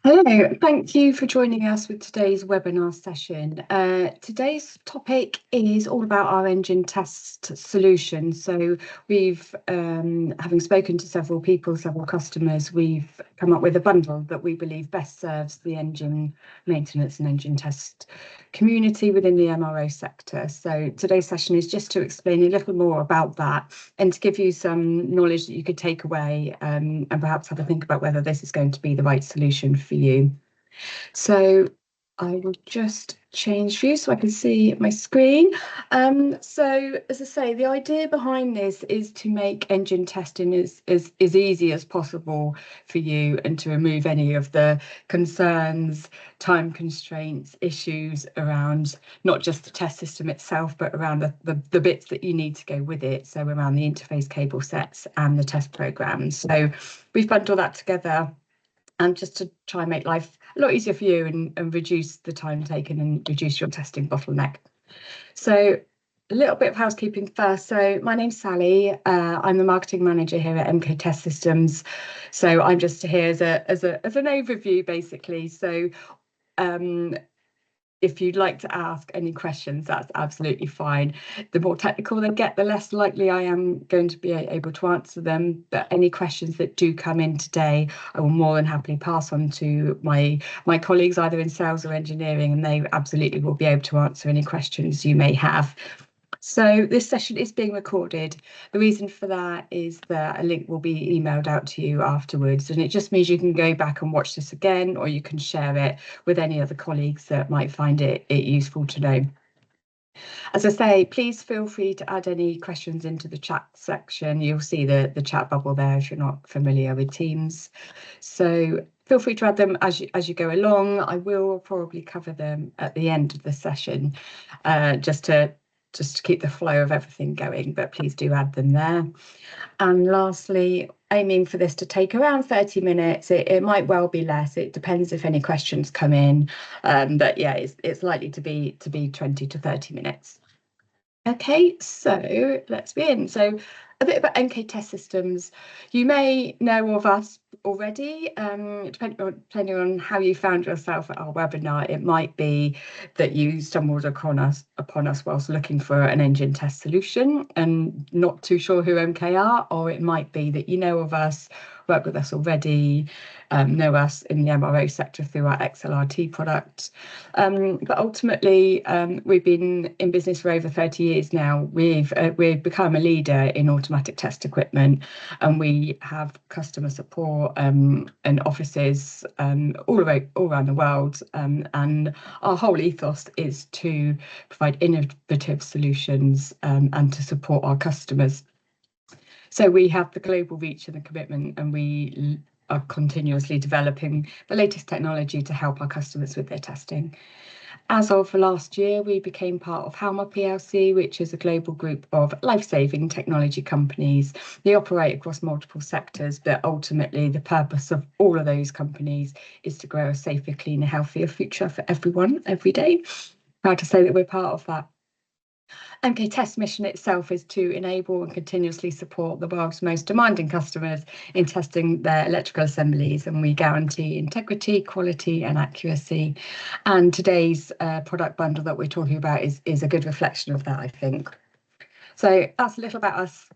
Hello, thank you for joining us with today's webinar session. Today's topic is all about our engine test solution. So we've, having spoken to several people, several customers, we've come up with a bundle that we believe best serves the engine maintenance and engine test community within the MRO sector. So today's session is just to explain a little more about that and to give you some knowledge that you could take away and perhaps have a think about whether this is going to be the right solution for you. So I will just change view so I can see my screen. So as I say, the idea behind this is to make engine testing as easy as possible for you and to remove any of the concerns, time constraints, issues around not just the test system itself, but around the bits that you need to go with it. So around the interface cable sets and the test programs. So we've bundled that together and just to try and make life a lot easier for you and reduce the time taken and reduce your testing bottleneck. So a little bit of housekeeping first. So my name's Sally. I'm the marketing manager here at MK Test Systems. So I'm just here as an overview, basically. So if you'd like to ask any questions, that's absolutely fine. The more technical they get, the less likely I am going to be able to answer them. But any questions that do come in today, I will more than happily pass on to my colleagues, either in sales or engineering, and they absolutely will be able to answer any questions you may have. So this session is being recorded. The reason for that is that a link will be emailed out to you afterwards, and it just means you can go back and watch this again, or you can share it with any other colleagues that might find it useful to know. As I say, please feel free to add any questions into the chat section. You'll see the chat bubble there if you're not familiar with Teams. So feel free to add them as you go along. I will probably cover them at the end of the session, just to keep the flow of everything going, but please do add them there. And lastly, aiming for this to take around 30 minutes. It might well be less. It depends if any questions come in, but yeah, it's likely to be 20 to 30 minutes. Okay, so let's begin. So a bit about MK Test Systems. You may know of us already, depending on how you found yourself at our webinar. It might be that you stumbled upon us whilst looking for an engine test solution and not too sure who MK are, or it might be that you know of us, work with us already, know us in the MRO sector through our XLRT product. But ultimately, we've been in business for over 30 years now. We've become a leader in automatic test equipment, and we have customer support and offices all around the world. And our whole ethos is to provide innovative solutions and to support our customers. So we have the global reach and the commitment, and we are continuously developing the latest technology to help our customers with their testing. As of last year, we became part of Halma PLC, which is a global group of life-saving technology companies. They operate across multiple sectors, but ultimately the purpose of all of those companies is to grow a safer, cleaner, healthier future for everyone, every day. Proud to say that we're part of that. MK Test mission itself is to enable and continuously support the world's most demanding customers in testing their electrical assemblies, and we guarantee integrity, quality and accuracy. And today's product bundle that we're talking about is a good reflection of that, I think. So that's a little about us.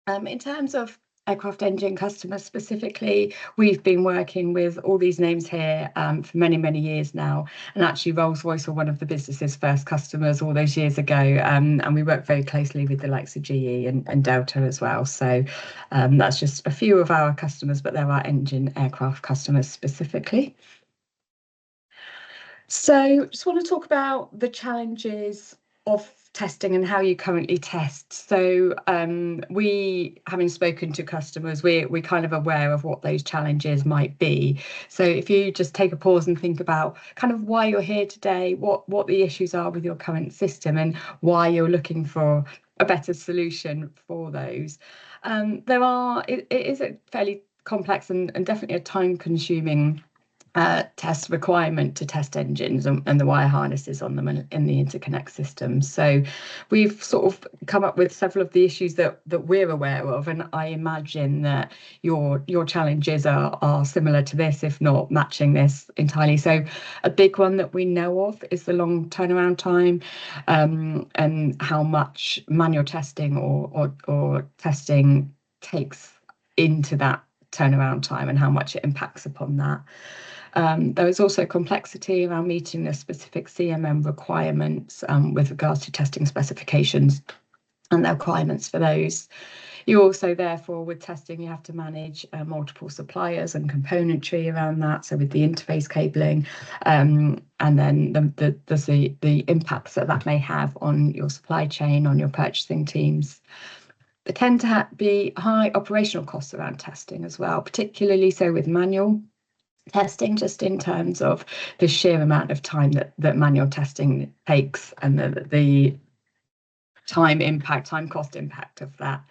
In terms of aircraft engine customers specifically, we've been working with all these names here for many, many years now. And actually Rolls-Royce were one of the business's first customers all those years ago. And we work very closely with the likes of GE and Delta as well. So that's just a few of our customers, but there are engine aircraft customers specifically. So just want to talk about the challenges of testing and how you currently test. So we, having spoken to customers, we're kind of aware of what those challenges might be. So if you just take a pause and think about kind of why you're here today, what the issues are with your current system and why you're looking for a better solution for those. It is a fairly complex and definitely a time-consuming test requirement to test engines and the wire harnesses on them and in the interconnect system. So we've sort of come up with several of the issues that we're aware of, and I imagine that your challenges are similar to this, if not matching this entirely. So a big one that we know of is the long turnaround time, and how much manual testing or testing takes into that turnaround time and how much it impacts upon that. There is also complexity around meeting the specific CMM requirements with regards to testing specifications and the requirements for those. You also, therefore, with testing, you have to manage multiple suppliers and componentry around that. So with the interface cabling, and then the impacts that may have on your supply chain, on your purchasing teams. There tend to be high operational costs around testing as well, particularly so with manual testing, just in terms of the sheer amount of time that manual testing takes and the time cost impact of that.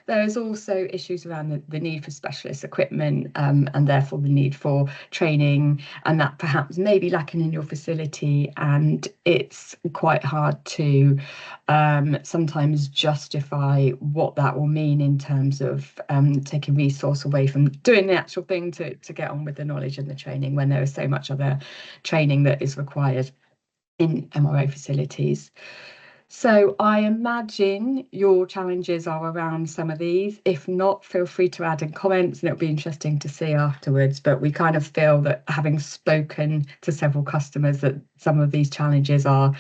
There's also issues around the need for specialist equipment, and therefore the need for training, and that perhaps may be lacking in your facility, and it's quite hard to sometimes justify what that will mean in terms of taking resource away from doing the actual thing to get on with the knowledge and the training, when there is so much other training that is required in MRO facilities. So I imagine your challenges are around some of these. If not, feel free to add in comments, and it'll be interesting to see afterwards. But we kind of feel that, having spoken to several customers, that some of these challenges are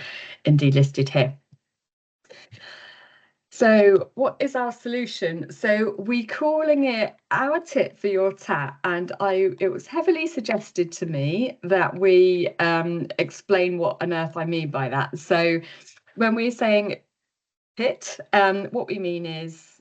indeed listed here. So what is our solution? So we're calling it our tip for your tat, and it was heavily suggested to me that we explain what on earth I mean by that. So when we're saying TIT, what we mean is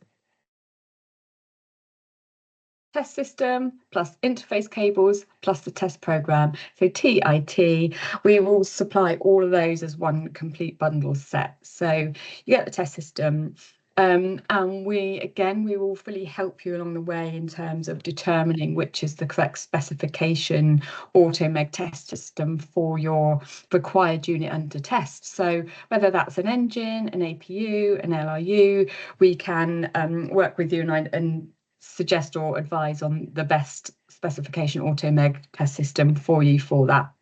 test system plus interface cables plus the test program. So TIT, we will supply all of those as one complete bundle set. So you get the test system, and we will fully help you along the way in terms of determining which is the correct specification Automeg test system for your required unit under test. So whether that's an engine, an APU, an LRU, we can work with you and suggest or advise on the best specification Automeg test system for you for that.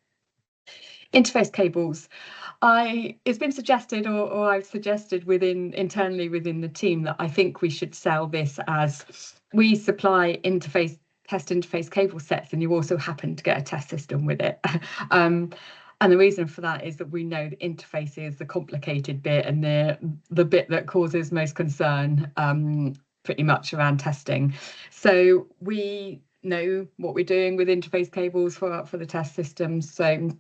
Interface cables. It's been suggested, or I've suggested internally within the team, that I think we should sell this as we supply test interface cable sets, and you also happen to get a test system with it. And the reason for that is that we know the interface is the complicated bit and the bit that causes most concern, pretty much around testing. So we know what we're doing with interface cables for the test systems. So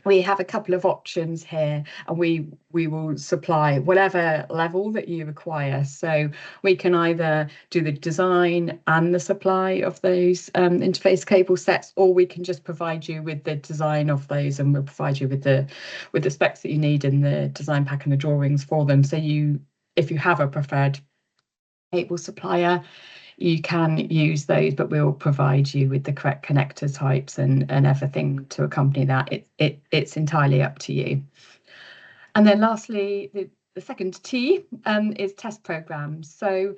we have a couple of options here, and we will supply whatever level that you require. So we can either do the design and the supply of those interface cable sets, or we can just provide you with the design of those, and we'll provide you with the specs that you need in the design pack and the drawings for them. So if you have a preferred cable supplier, you can use those, but we'll provide you with the correct connector types and everything to accompany that. It's entirely up to you. And then lastly, the second T is test programs. So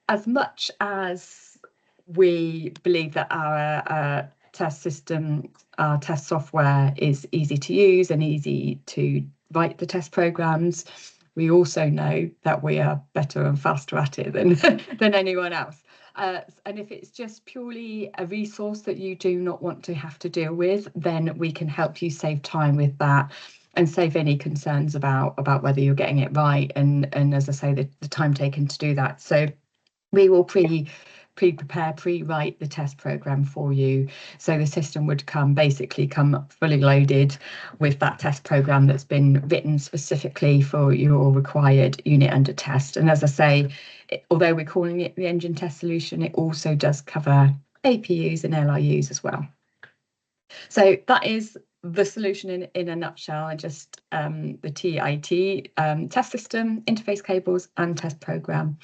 as much as we believe that our test system, our test software is easy to use and easy to write the test programs, we also know that we are better and faster at it than anyone else. And if it's just purely a resource that you do not want to have to deal with, then we can help you save time with that and save any concerns about whether you're getting it right. And as I say, the time taken to do that. So we will pre-prepare, pre-write the test program for you. So the system would come fully loaded with that test program that's been written specifically for your required unit under test. And as I say, although we're calling it the engine test solution, it also does cover APUs and LRUs as well. So that is the solution in a nutshell are just the TIT test system, interface cables, and test program.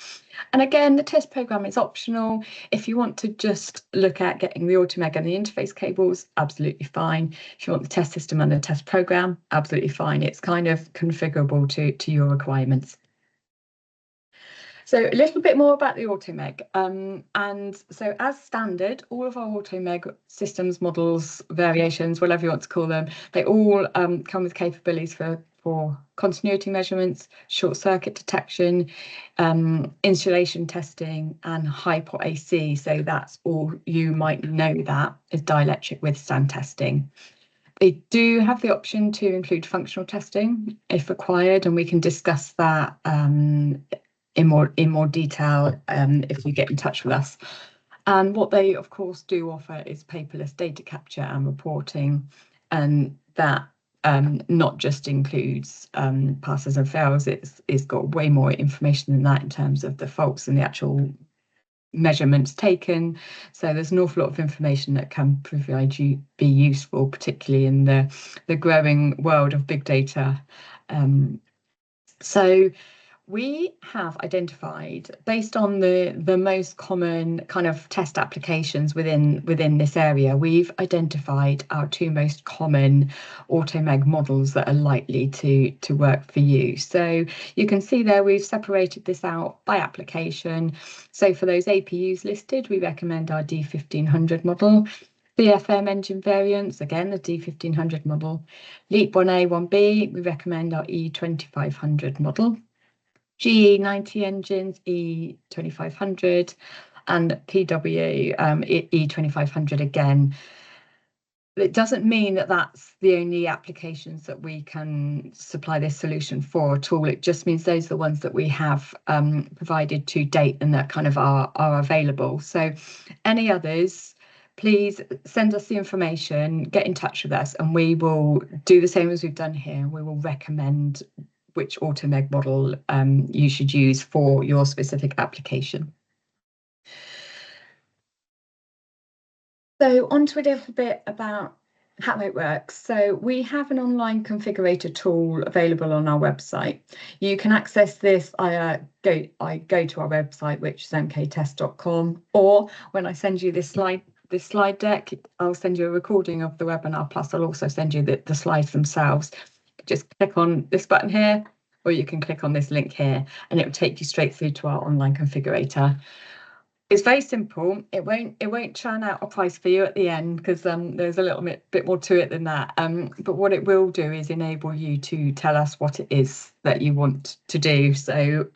And again, the test program is optional. If you want to just look at getting the Automeg and the interface cables, absolutely fine. If you want the test system and the test program, absolutely fine. It's kind of configurable to your requirements. So a little bit more about the Automeg. And so as standard, all of our Automeg systems, models, variations, whatever you want to call them, they all come with capabilities for continuity measurements, short circuit detection, insulation testing, and high pot AC. So that's all you might know that is dielectric withstand testing. They do have the option to include functional testing if required, and we can discuss that in more detail if you get in touch with us. And what they of course do offer is paperless data capture and reporting, and that not just includes passes and fails. It's got way more information than that in terms of the faults and the actual measurements taken. So there's an awful lot of information that can be useful, particularly in the growing world of big data. So we have identified, based on the most common kind of test applications within this area, we've identified our two most common Automeg models that are likely to work for you. So you can see there we've separated this out by application. So for those APUs listed, we recommend our D1500 model. BFM engine variants, again, the D1500 model. LEAP 1A, 1B, we recommend our E2500 model. GE90 engines, E2500, and PW E2500 again. It doesn't mean that that's the only applications that we can supply this solution for at all. It just means those are the ones that we have provided to date and that kind of are available. So any others, please send us the information, get in touch with us, and we will do the same as we've done here. We will recommend which Automeg model you should use for your specific application. So on to a little bit about how it works. So we have an online configurator tool available on our website. You can access this. I go to our website, which is mktest.com, or when I send you this slide deck, I'll send you a recording of the webinar, plus I'll also send you the slides themselves. Just click on this button here, or you can click on this link here, and it will take you straight through to our online configurator. It's very simple. It won't churn out a price for you at the end, because there's a little bit more to it than that. But what it will do is enable you to tell us what it is that you want to do. So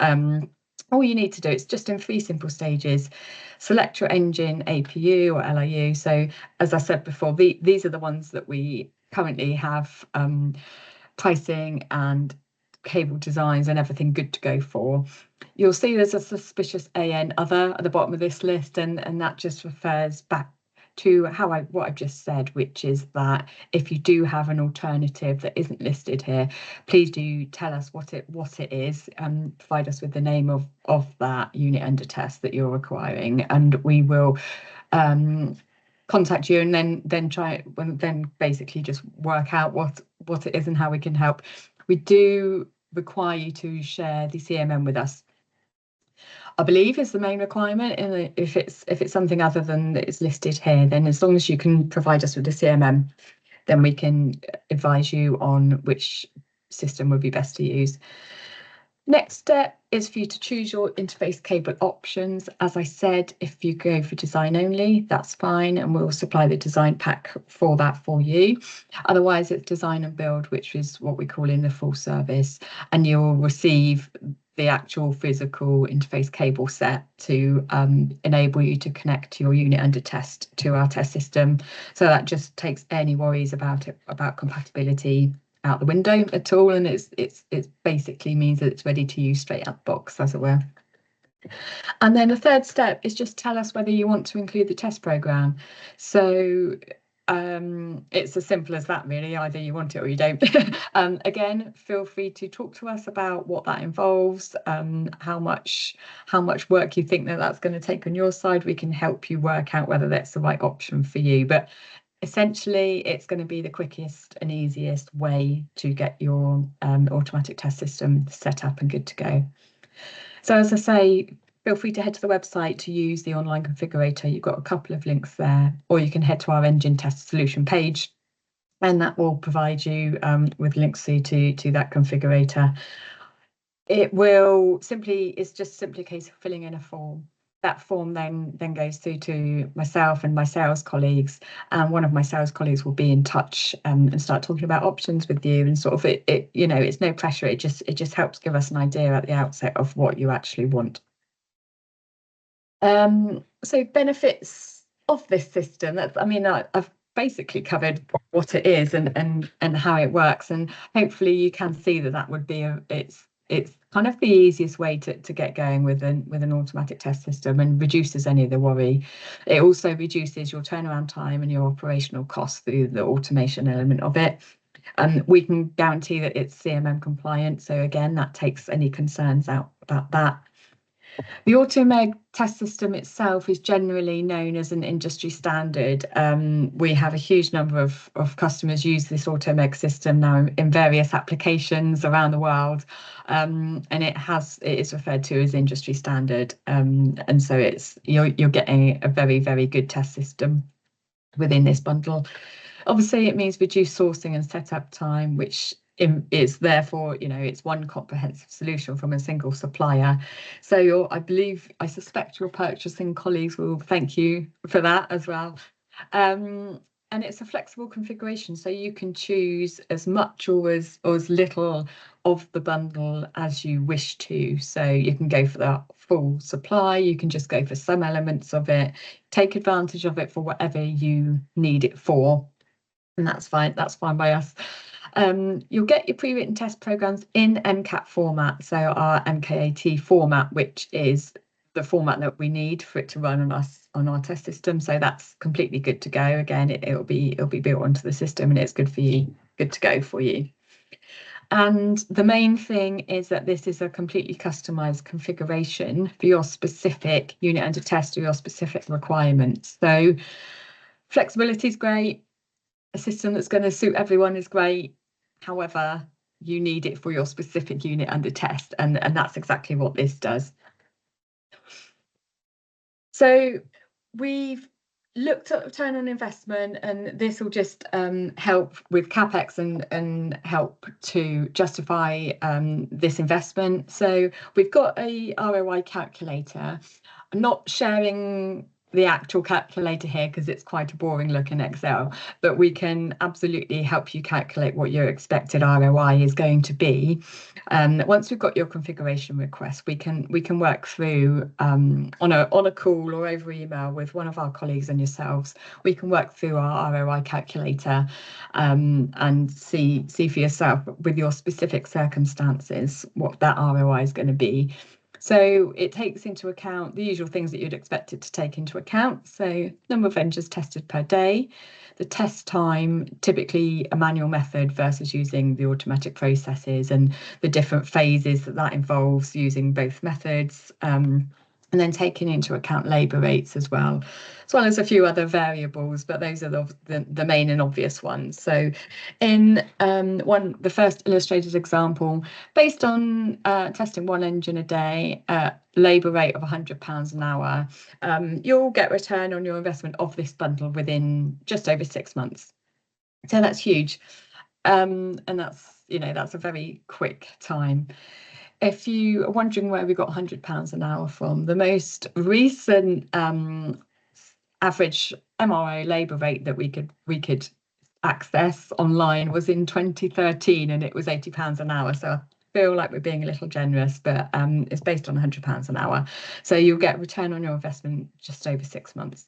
all you need to do, it's just in 3 simple stages. Select your engine, APU or LIU. So as I said before, these are the ones that we currently have pricing and cable designs and everything good to go for. You'll see there's a suspicious AN other at the bottom of this list, and that just refers back to what I've just said, which is that if you do have an alternative that isn't listed here, please do tell us what it is, and provide us with the name of that unit under test that you're requiring, and we will contact you and then basically just work out what it is and how we can help. We do require you to share the CMM with us, I believe, is the main requirement. And if it's something other than that is listed here, then as long as you can provide us with the CMM, then we can advise you on which system would be best to use. Next step is for you to choose your interface cable options. As I said, if you go for design only, that's fine, and we'll supply the design pack for that for you. Otherwise, it's design and build, which is what we call in the full service, and you'll receive the actual physical interface cable set to enable you to connect your unit under test to our test system. So that just takes any worries about compatibility out the window at all, and it basically means that it's ready to use straight out the box, as it were. And then the third step is just tell us whether you want to include the test program. So it's as simple as that, really. Either you want it or you don't. Again, feel free to talk to us about what that involves, how much work you think that's going to take on your side. We can help you work out whether that's the right option for you. But essentially, it's going to be the quickest and easiest way to get your automatic test system set up and good to go. So as I say, feel free to head to the website to use the online configurator. You've got a couple of links there, or you can head to our engine test solution page, and that will provide you with links to that configurator. It will it's just simply a case of filling in a form. That form then goes through to myself and my sales colleagues, and one of my sales colleagues will be in touch and start talking about options with you, and sort of it you know, it's no pressure. It just helps give us an idea at the outset of what you actually want. So benefits of this system. That's, I mean, I've basically covered what it is and how it works, and hopefully you can see that would be it's kind of the easiest way to get going with an automatic test system, and reduces any of the worry. It also reduces your turnaround time and your operational costs through the automation element of it. We can guarantee that it's CMM compliant, so again, that takes any concerns out about that. The Automeg test system itself is generally known as an industry standard. We have a huge number of customers use this Automeg system now in various applications around the world, and it is referred to as industry standard. And so you're getting a very, very good test system within this bundle. Obviously, it means reduced sourcing and setup time, which is therefore, you know, it's one comprehensive solution from a single supplier. So I suspect your purchasing colleagues will thank you for that as well. And it's a flexible configuration, so you can choose as much or as little of the bundle as you wish to. So you can go for the full supply, you can just go for some elements of it, take advantage of it for whatever you need it for, and that's fine by us. You'll get your pre-written test programs in MCAT format, so our MKAT format, which is the format that we need for it to run on our test system. So that's completely good to go. Again, it'll be built onto the system, and it's good to go for you. And the main thing is that this is a completely customized configuration for your specific unit under test or your specific requirements. So flexibility is great. A system that's going to suit everyone is great. However, you need it for your specific unit under test, and that's exactly what this does. So we've looked at return on investment, and this will just help with CapEx and help to justify this investment. So we've got a ROI calculator. I'm not sharing the actual calculator here because it's quite a boring look in Excel, but we can absolutely help you calculate what your expected ROI is going to be. Once we've got your configuration request, we can work through on a call or over email with one of our colleagues and yourselves. We can work through our ROI calculator and see for yourself with your specific circumstances what that ROI is going to be. So it takes into account the usual things that you'd expect it to take into account. So number of engines tested per day, the test time, typically a manual method versus using the automatic processes, and the different phases that involves using both methods. And then taking into account labour rates as well as a few other variables, but those are the main and obvious ones. So in the first illustrated example, based on testing one engine a day, labour rate of £100 an hour, you'll get return on your investment of this bundle within just over 6 months. So that's huge. And that's a very quick time. If you are wondering where we got £100 an hour from, the most recent average MRO labour rate that we could access online was in 2013, and it was £80 an hour. So I feel like we're being a little generous, but it's based on £100 an hour. So you'll get return on your investment just over 6 months.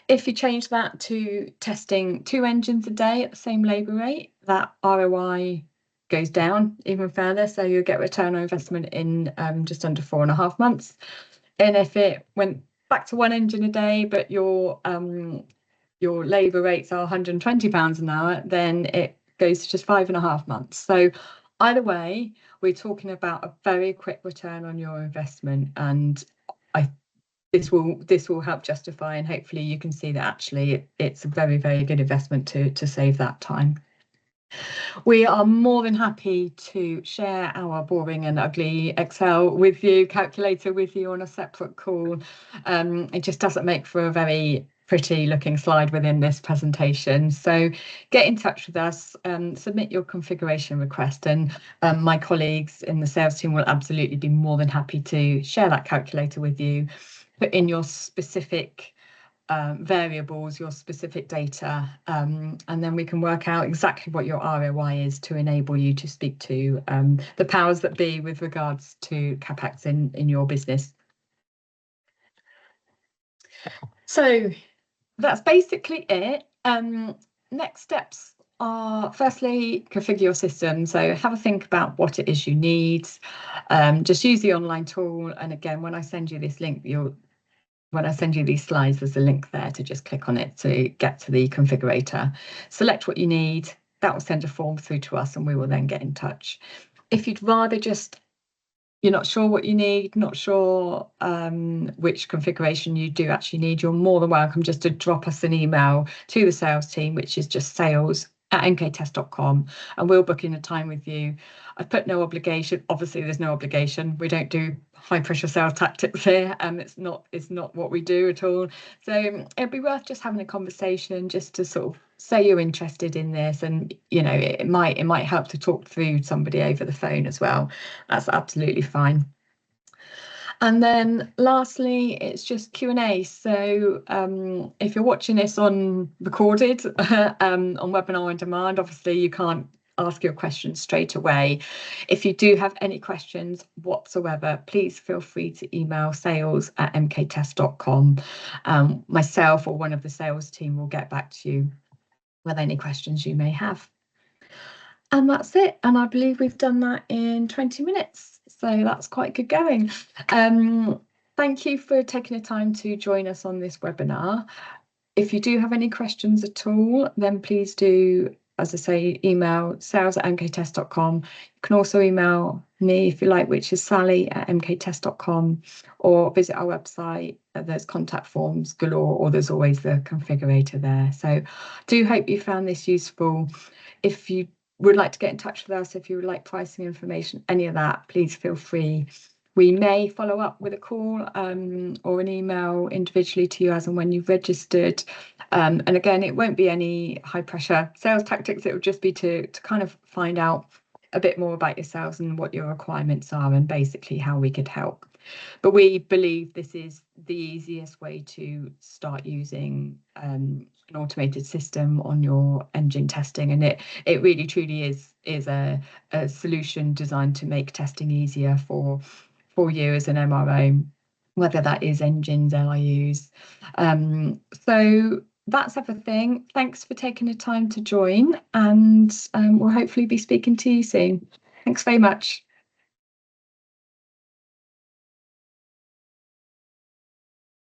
If you change that to testing 2 engines a day at the same labour rate, that ROI goes down even further, so you'll get return on investment in just under 4.5 months. And if it went back to 1 engine a day, but your labour rates are £120 an hour, then it goes to just 5.5 months. So either way, we're talking about a very quick return on your investment, and this will help justify, and hopefully you can see that actually it's a very, very good investment to save that time. We are more than happy to share our boring and ugly Excel with you, calculator with you on a separate call. It just doesn't make for a very pretty looking slide within this presentation. So get in touch with us, submit your configuration request, and my colleagues in the sales team will absolutely be more than happy to share that calculator with you, put in your specific variables, your specific data, and then we can work out exactly what your ROI is to enable you to speak to the powers that be with regards to CapEx in your business. So that's basically it. Next steps are, firstly, configure your system. So have a think about what it is you need. Just use the online tool. And again, when I send you this link, when I send you these slides, there's a link there to just click on it to get to the configurator. Select what you need. That will send a form through to us and we will then get in touch. If you'd rather you're not sure what you need, not sure which configuration you do actually need, you're more than welcome just to drop us an email to the sales team, which is just sales@mktest.com, and we'll book in a time with you. I've put no obligation. Obviously, there's no obligation. We don't do high pressure sales tactics here, and it's not what we do at all. So it'd be worth just having a conversation, just to sort of say you're interested in this, and it might help to talk through somebody over the phone as well. That's absolutely fine. And then lastly, it's just Q&A. So if you're watching this on recorded, on webinar on demand, obviously you can't ask your questions straight away. If you do have any questions whatsoever, please feel free to email sales@mktest.com. Myself or one of the sales team will get back to you with any questions you may have. And that's it. And I believe we've done that in 20 minutes. So that's quite good going. Thank you for taking the time to join us on this webinar. If you do have any questions at all, then please do, as I say, email sales@mktest.com. You can also email me if you like, which is sally@mktest.com, or visit our website. There's contact forms galore, or there's always the configurator there. So do hope you found this useful. If you would like to get in touch with us, if you would like pricing information, any of that, please feel free. We may follow up with a call or an email individually to you as and when you've registered. And again, it won't be any high pressure sales tactics. It will just be to kind of find out a bit more about yourselves and what your requirements are and basically how we could help. But we believe this is the easiest way to start using an automated system on your engine testing, and it really truly is a solution designed to make testing easier for you as an MRO, whether that is engines, LIUs. So that's everything. Thanks for taking the time to join, and we'll hopefully be speaking to you soon. Thanks very much.